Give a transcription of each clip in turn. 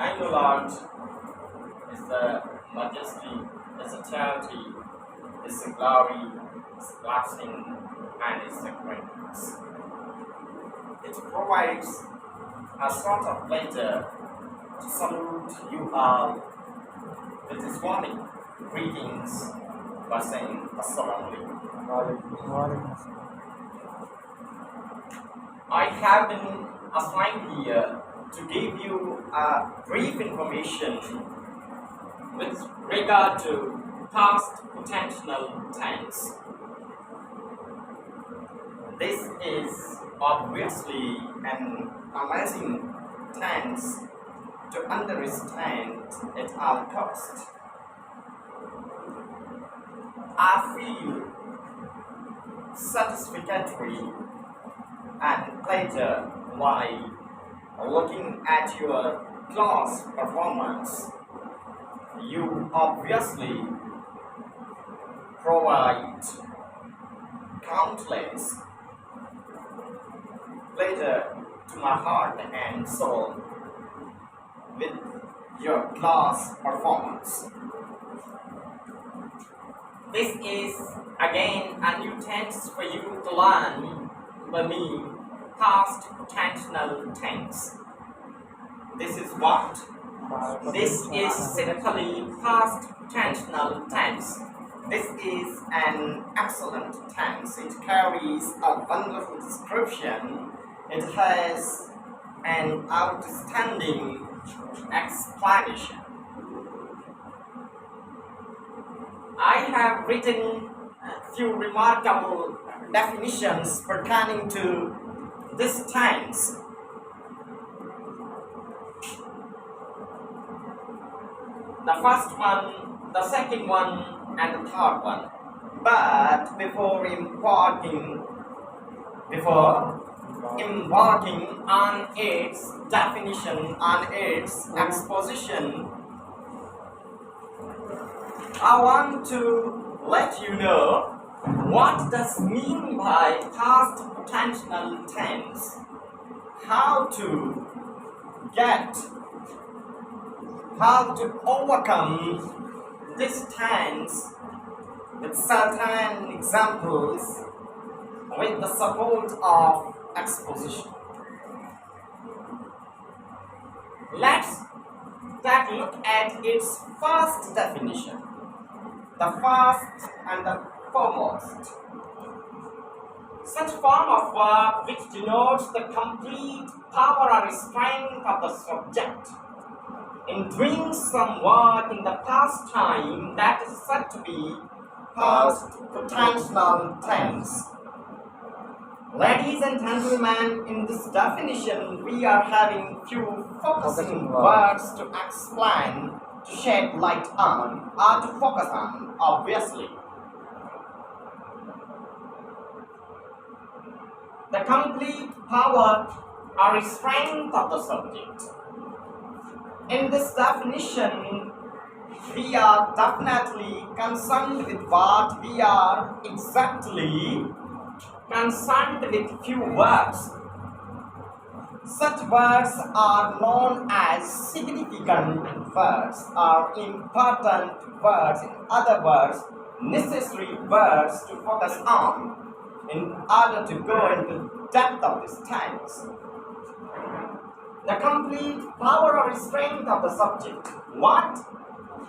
I know Lord is the majesty, is eternity, is the glory, is blessing, and is the greatness. It provides a sort of pleasure to salute you all with this morning greetings by saying Assalamu alaikum. I have been assigned here to give you a brief information with regard to past potential tense. This is obviously an amazing tense to understand at all cost. I feel satisfactory and pleasure while looking at your class performance. You obviously provide countless pleasure to my heart and soul with your class performance. This is again a new tense for you to learn by me, past potential tense. This is what? This is simply past potential tense. This is an excellent tense. It carries a wonderful description. It has an outstanding explanation. I have written a few remarkable definitions pertaining to this tense. The first one, the second one, and the third one. But before embarking on its definition, on its exposition, I want to let you know what does mean by past potential tense, how to overcome this tense with certain examples with the support of exposition. Let's take a look at its first definition. The first and the foremost. Such form of verb which denotes the complete power or strength of the subject in doing some work in the past time that is said to be past potential tense. Ladies and gentlemen, in this definition, we are having few focusing words to explain, to shed light on, or to focus on, obviously. The complete power or strength of the subject. In this definition, we are definitely concerned with what we are exactly concerned with few words. Such words are known as significant words or important words, in other words, necessary words to focus on in order to go into depth of this tense. The complete power or strength of the subject. What?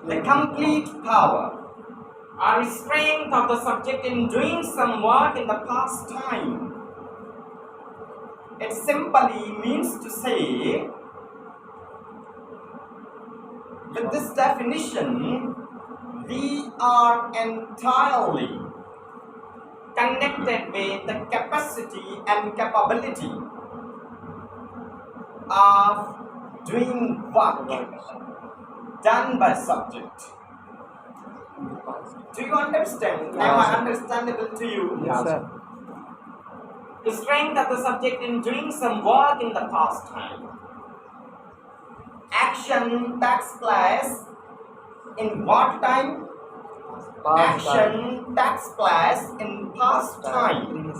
The complete power or strength of the subject in doing some work in the past time. It simply means to say, with this definition, we are entirely connected with the capacity and capability of doing work done by subject. Do you understand? Am I understandable to you? Yes, sir. The strength of the subject in doing some work in the past time. Action takes place in what time? Action takes place in past time.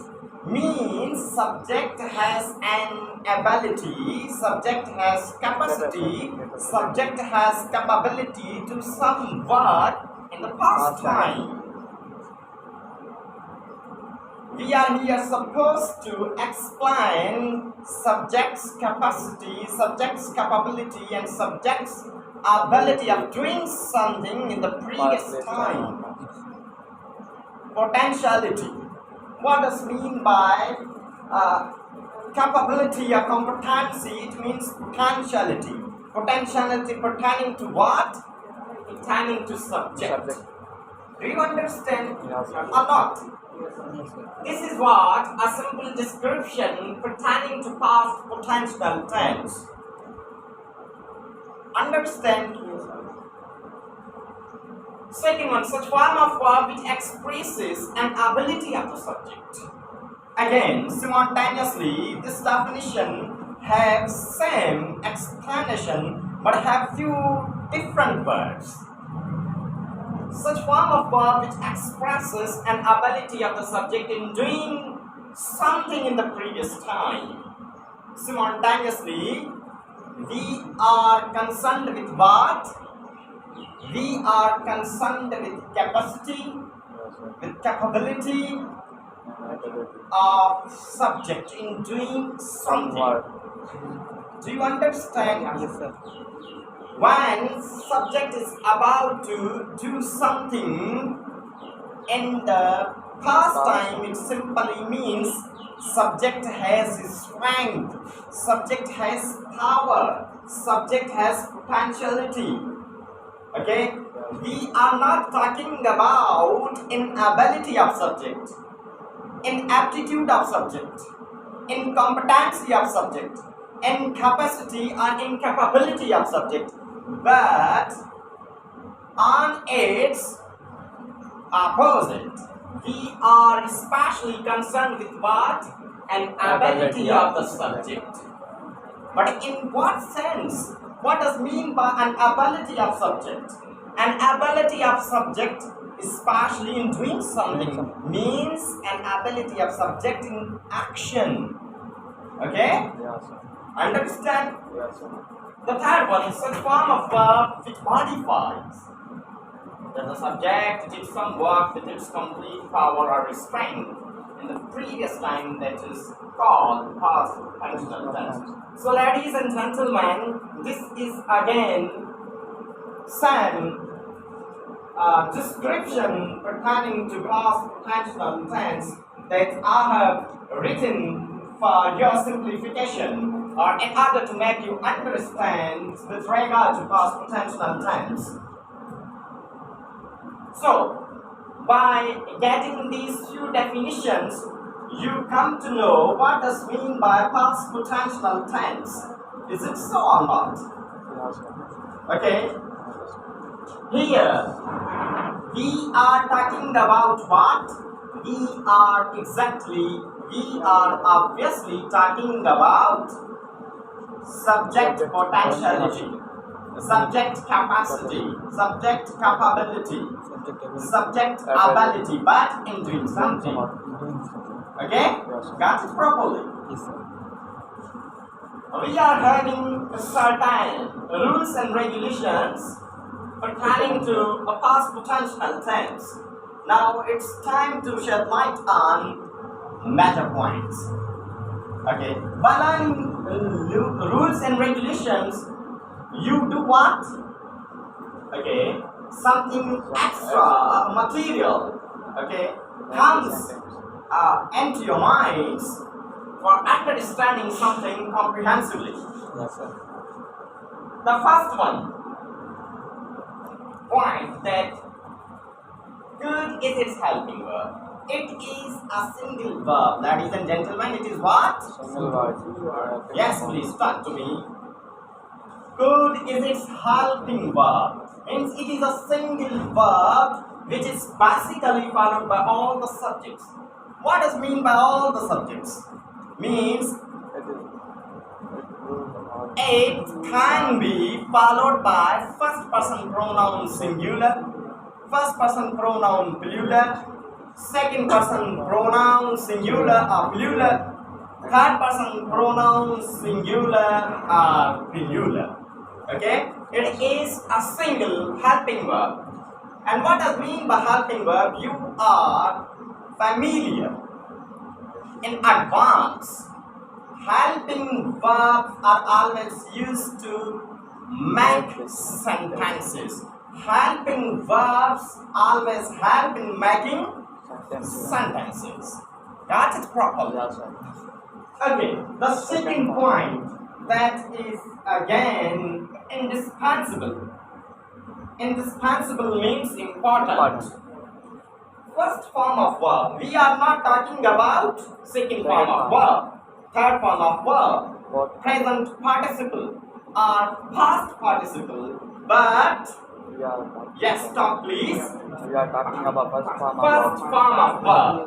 means subject has an ability, subject has capacity, subject has capability to some work in the past time. We are here supposed to explain subject's capacity, subject's capability, and subject's ability of doing something in the previous time. Potentiality. What does mean by capability or competency? It means potentiality. Potentiality pertaining to what? Pertaining to subject. Do you understand or not? This is what a simple description pertaining to past potential tense. Understand? Second one, such form of verb which expresses an ability of the subject. Again, simultaneously, this definition has same explanation but have few different words. Such form of verb which expresses an ability of the subject in doing something in the previous time. Simultaneously, we are concerned with what? We are concerned with capacity, with capability of subject in doing something. Do you understand? Yes, sir. When subject is about to do something in the past time, it simply means subject has strength, subject has power, subject has potentiality. Okay? We are not talking about inability of subject, inaptitude of subject, incompetency of subject, incapacity or incapability of subject, but on its opposite, we are especially concerned with what? An ability of the subject. But in what sense? What does mean by an ability of subject? An ability of subject, especially in doing something, means an ability of subject in action. Okay? Yes, sir. Understand? Yes, sir. The third one is such form of verb which modifies that the subject did some work with its complete power or restraint in the previous time, that is called past functional tense. So ladies and gentlemen, this is again some description pertaining to past potential tense that I have written for your simplification or in order to make you understand with regard to past potential tense. So, by getting these few definitions, you come to know what does mean by past potential tense. Is it so or not? Yes, sir. Okay. Here, we are talking about what? We are obviously talking about subject potentiality, subject capacity, subject capability, subject ability, but in doing something. Okay? Got it properly? Yes, sir. We are having certain rules and regulations pertaining to a past potential tense. Now it's time to shed light on matter points. Okay, by learning rules and regulations, you do what? Okay, something extra material. Okay, comes into your minds for understanding something comprehensively. Yes, sir. The first one point that good is its helping verb. It is a single verb, ladies and gentlemen. It is what? Single word. Yes, please talk to me. Good is its helping verb. Means it is a single verb which is basically followed by all the subjects. What does mean by all the subjects? Means it can be followed by first person pronoun singular, first person pronoun plural, second person pronoun singular or plural, third person pronoun singular or plural. Okay, it is a single helping verb. And what does mean by helping verb? You are familiar in advance. Helping verbs are always used to make sentences. Helping verbs always help in making sentences. Got it properly? Yes, sir. Okay, the second point that is again indispensable. Indispensable means important. First form of verb. We are not talking about second form of verb, third form of verb, What? present participle or past participle. But We are yes, stop please. we are talking about first form First of form of verb.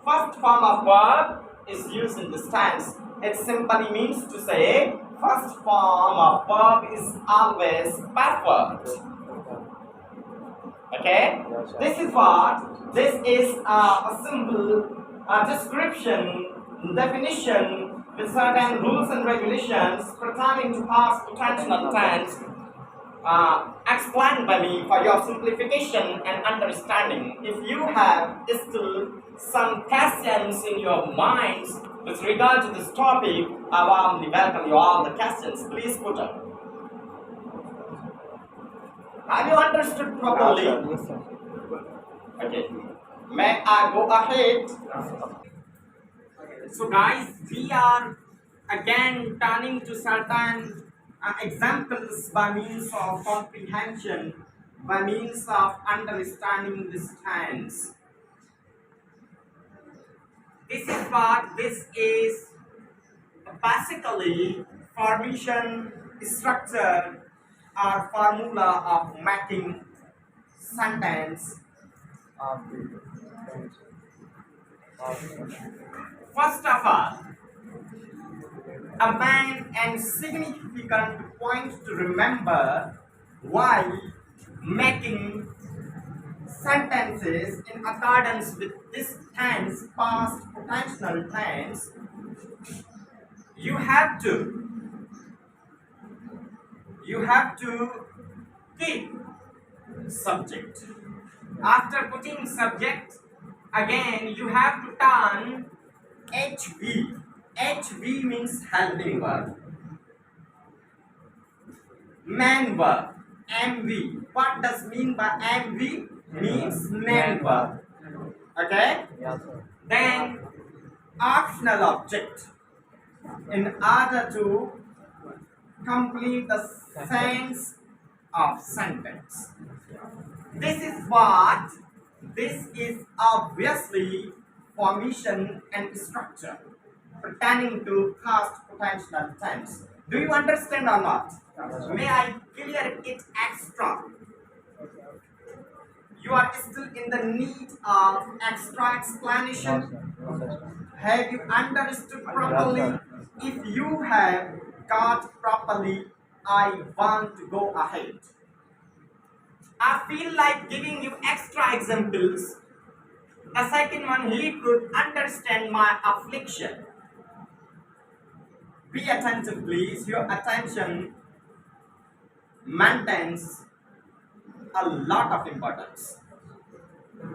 First form of verb is used in this tense. It simply means to say first form of verb is always perfect. Okay? Yes, sir. This is a simple description, definition with certain rules and regulations pertaining to past potential tense explained by me for your simplification and understanding. If you have still some questions in your minds with regard to this topic, I warmly welcome you all the questions. Please put up. Have you understood properly? Yes, sir. Okay. May I go ahead? So guys, we are again turning to certain examples by means of comprehension, by means of understanding this tense. This is basically formation, structure or formula of making sentence. First of all, a main and significant point to remember while making sentences in accordance with this tense, past potential tense, you have to keep subject. After putting subject, again you have to turn HV. HV means helping verb. Main verb. MV. What does mean by MV? Means main verb. Okay? Yes, sir. Then optional object. In order to complete the sense of sentence. This is obviously formation and structure pertaining to past potential tense. Do you understand or not? May I clear it extra? You are still in the need of extra explanation. Yes, sir. Have you understood properly? If you have got properly, I want to go ahead. I feel like giving you extra examples. The second one, he could understand my affliction. Be attentive, please. Your attention maintains a lot of importance.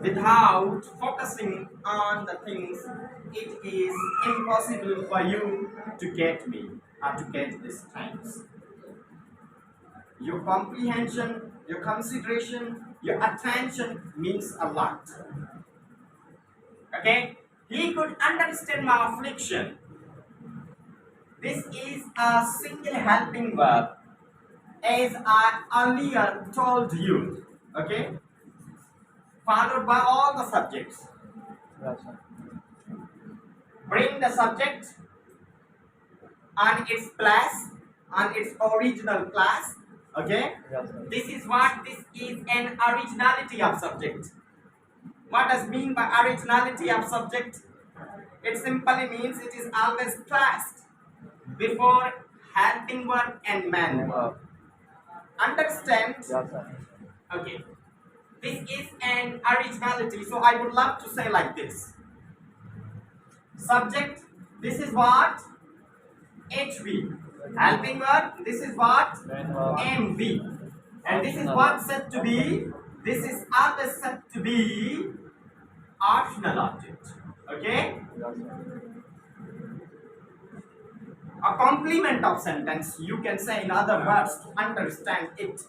Without focusing on the things, it is impossible for you to get me or to get these things. Your comprehension, your consideration, your attention means a lot. Okay? He could understand my affliction. This is a single helping verb, as I earlier told you. Okay? Followed by all the subjects. Yes, sir. Bring the subject on its place, on its original place. Okay? Yes, sir. This is an originality of subject. What does mean by originality of subject? It simply means it is always placed before helping verb and main verb. Understand? Yes, sir. Okay. This is an originality. So I would love to say like this. Subject, this is what? HV. Helping verb, this is what? Main verb. MV. And this is what said to be? This is always said to be optional object. Okay? Yes, sir. A complement of sentence, you can say in other words to understand it.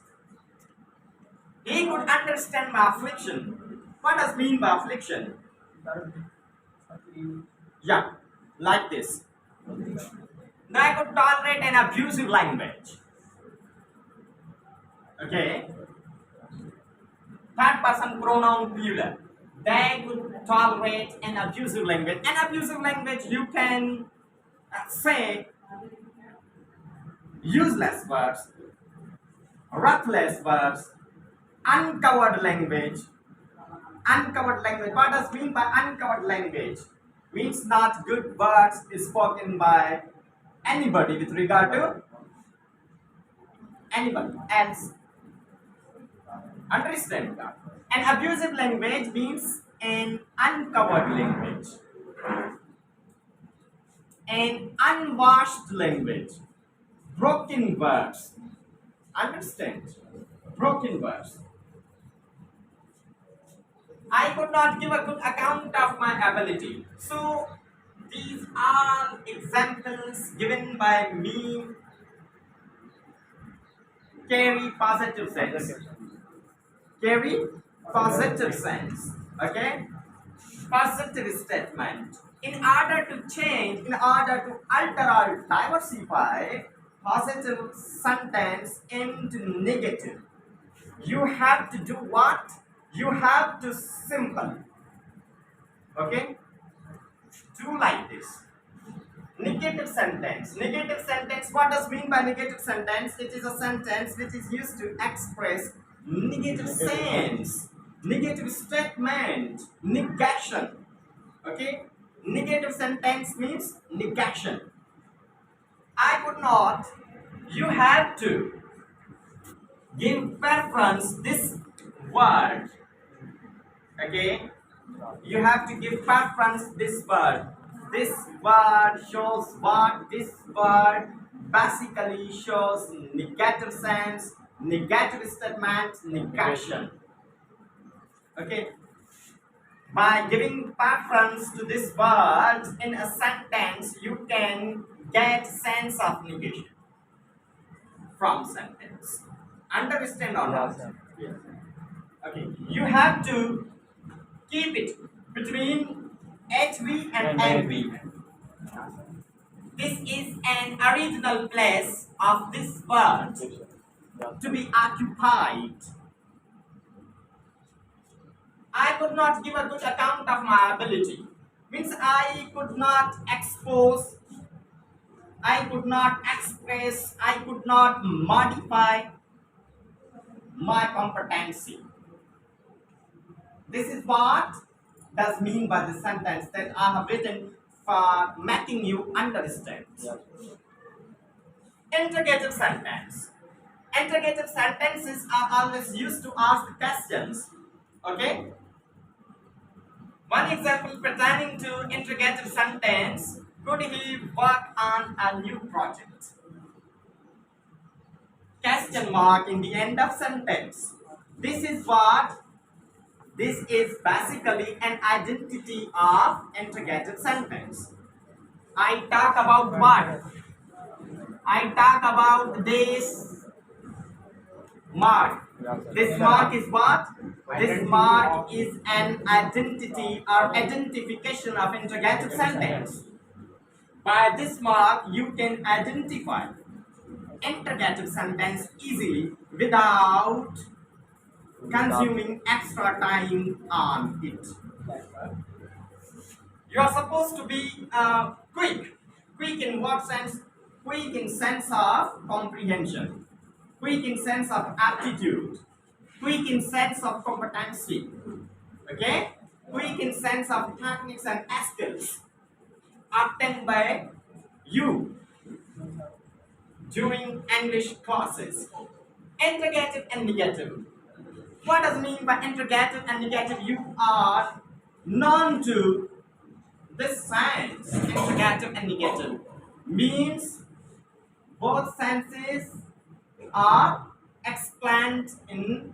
He could understand my affliction. What does mean by affliction? Yeah, like this. Now I could tolerate an abusive language. Okay? Third person pronoun plural. They could tolerate an abusive language. An abusive language you can say useless words, ruthless words, uncovered language. Uncovered language. What does mean by uncovered language? Means not good words is spoken by anybody with regard to anybody else. Understand that? An abusive language means an uncovered language, an unwashed language, broken words. Understand? Broken words. I could not give a good account of my ability. So these are examples given by me carry positive sense. Carry positive sense. Okay? Positive statement. In order to change, in order to alter or diversify positive sentence into negative, you have to do what? You have to simple. Okay? Do like this. Negative sentence. Negative sentence. What does mean by negative sentence? It is a sentence which is used to express negative sense, negative statement, negation. Okay? Negative sentence means negation. I could not. You have to give preference this word. Okay? You have to give preference this word. This word shows what? This word basically shows negative sense, negative statement, negation. Okay? By giving preference to this word in a sentence, you can get sense of negation from sentence. Understand or not? Yes, sir. Yes. Okay. You have to keep it between HV and MV. This is an original place of this word Yes, sir. to be occupied. I could not give a good account of my ability. Means I could not expose, I could not express, I could not modify my competency. This is what does mean by the sentence that I have written for making you understand. Yes. Interrogative sentence. Interrogative sentences are always used to ask questions. Okay? One example pertaining to interrogative sentence: could he work on a new project? Question mark in the end of sentence. This is what? This is basically an identity of interrogative sentence. I talk about what? I talk about this mark. Yes, sir. This mark is what? This mark is an identity or identification of interrogative sentence. By this mark, you can identify interrogative sentence easily without consuming extra time on it. You are supposed to be quick. Quick in what sense? Quick in sense of comprehension. Quick in sense of aptitude. Quick in sense of competency. Okay? Quick in sense of techniques and skills obtained by you during English classes. Interrogative and negative. What does it mean by interrogative and negative? You are known to this sense. Interrogative and negative means both senses are explained in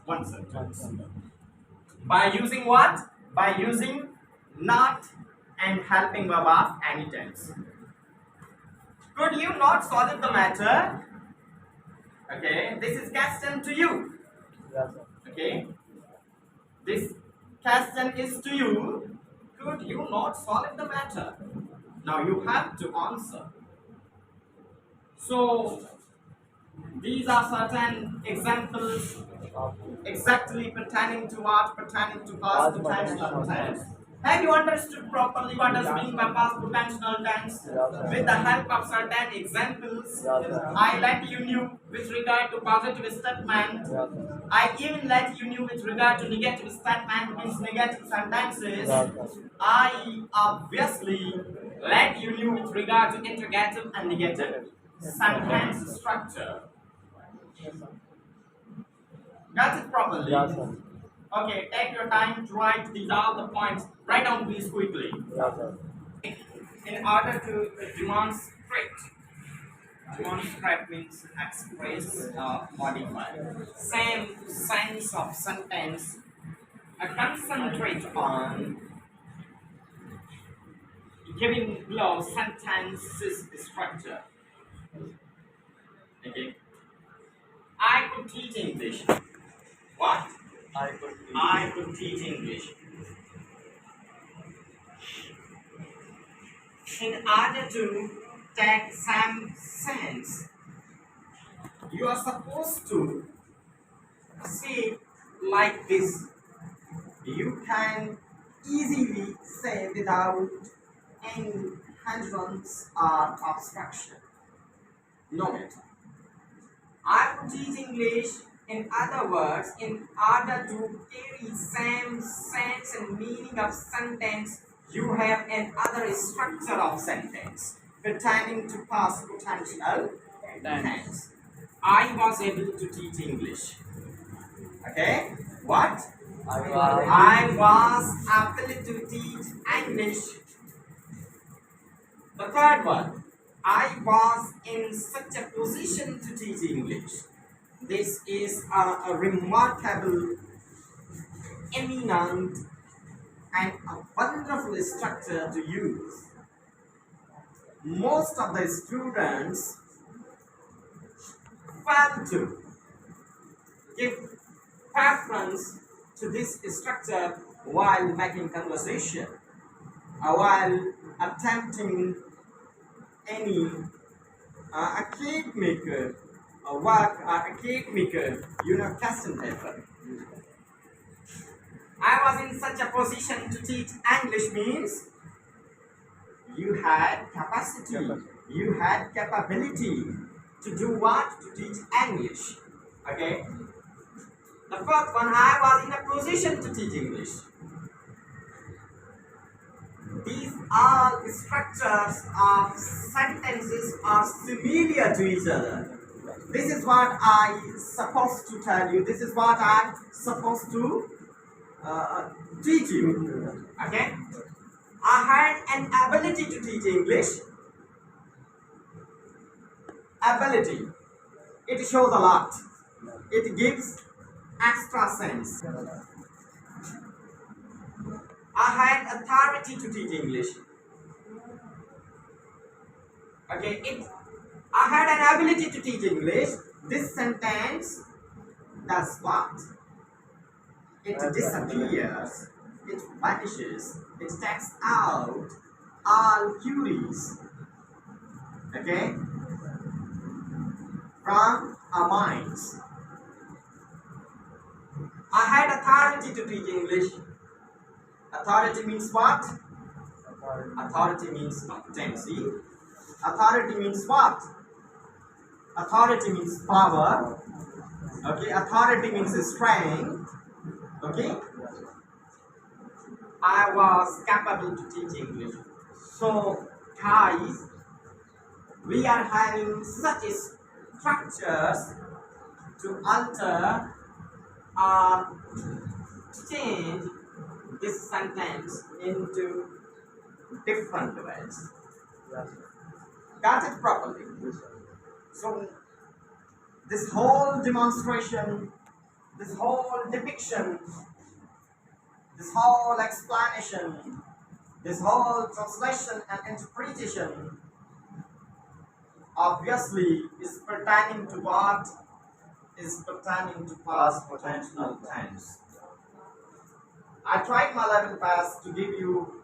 one sentence. By using what? By using not and helping verb of any tense. Could you not solve the matter? Okay, this is question to you. Yes, sir. Okay, this question is to you. Could you not solve the matter? Now you have to answer. So these are certain examples exactly pertaining to what? Pertaining to past potential tense. Have you understood properly what does mean by past potential tense? With the help of certain examples, I let you know with regard to positive statement. I even let you know with regard to negative statement, means negative sentences. I obviously let you know with regard to interrogative and negative sentence structure. Got it properly? Yes, sir. Okay, take your time to write these are the points. Write down please quickly. Yes, sir. In order to demonstrate means express or modify. Same sense of sentence. Concentrate on giving below sentences structure. Okay. I could teach English. What? I could teach English. In order to take some sense, you are supposed to see like this. You can easily say without any hindrance or obstruction. No matter. I could teach English. In other words, in order to carry same sense and meaning of sentence, you have another structure of sentence pertaining to past potential tense. I was able to teach English. Okay? What? I was able to teach English. The third one. I was in such a position to teach English. This is a remarkable, eminent, and a wonderful structure to use. Most of the students fail to give preference to this structure while making conversation or while attempting any academic work or academic question paper. I was in such a position to teach English means you had capacity, you had capability to do what? To teach English. Okay? The first one, I was in a position to teach English. These all structures of sentences are similar to each other. This is what I supposed to tell you. This is what I'm supposed to teach you. Okay? I had an ability to teach English. Ability. It shows a lot. It gives extra sense. I had authority to teach English. Okay, I had an ability to teach English. This sentence does what? It disappears. It vanishes. It takes out all queries. Okay? From our minds. I had authority to teach English. Authority means what? Authority means competency. Authority means what? Authority means power. Okay, authority means strength. Okay? I was capable to teach English. So, guys, we are having such structures to alter change this sentence into different ways. Yes, sir. Got it properly? Yes, sir. So, this whole demonstration, this whole depiction, this whole explanation, this whole translation and interpretation obviously is pertaining to what? Is pertaining to past potential tense. I tried my level best to give you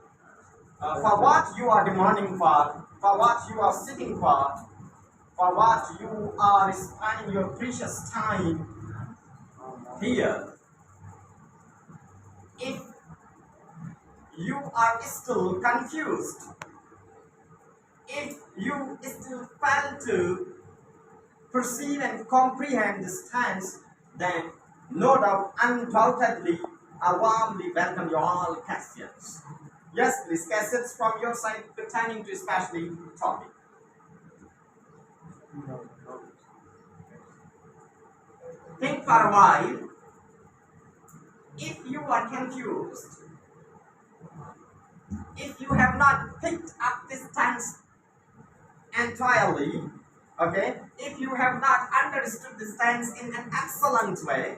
for what you are demanding for what you are seeking for what you are spending your precious time here. If you are still confused, if you still fail to perceive and comprehend this tense, then no doubt, undoubtedly, I warmly welcome your all questions. Yes, please, questions from your side pertaining to especially topic. No, no. Think for a while. If you are confused, if you have not picked up this tense entirely, okay, if you have not understood this tense in an excellent way,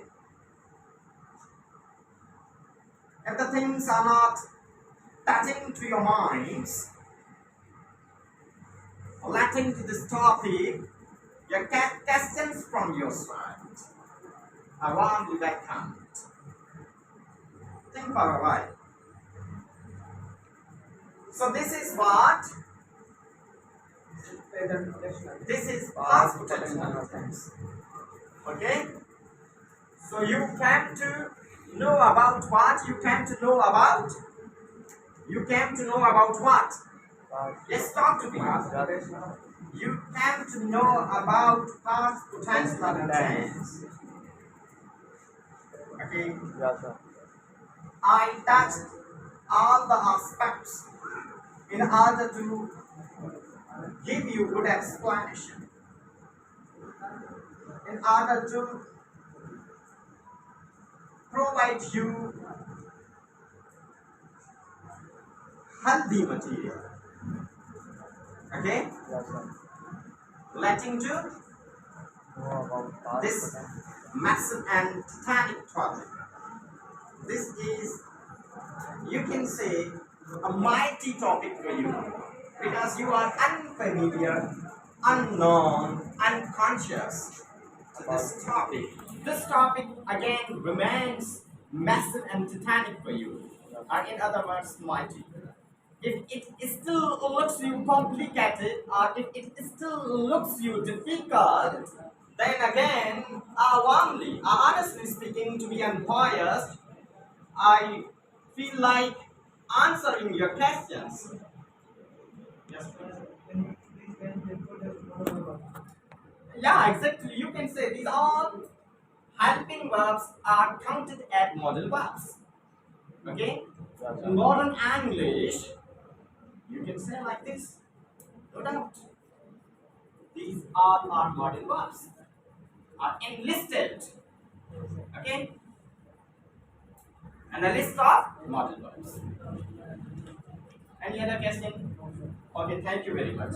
if the things are not touching to your minds, relating to this topic, your questions from your side are warmly welcomed. Think for a while. So this is what? This is past potential tense. Okay? So you came to know about what? You came to know about? You came to know about what? Let's talk to me. You came to know about past potential tense. Okay? Yes, sir. I touched all the aspects in order to give you good explanation, in order to provide you healthy material. Okay? Yes, sir. Relating to Know about past this potential. massive and titanic topic. This is, you can say, a mighty topic for you because you are unfamiliar, unknown, unconscious to this topic. This topic again remains massive and titanic for you, or in other words, mighty. If it still looks you complicated, or if it still looks you difficult, then again, warmly, honestly speaking, to be unbiased, I feel like answering your questions. Yes, please. Yeah, exactly. You can say these all helping verbs are counted as modal verbs. Okay? Yes, In sir. modern English, you can say like this. No doubt. These all are modal verbs. Are enlisted. Okay? And a list of modal verbs. Any other question? Okay, thank you very much.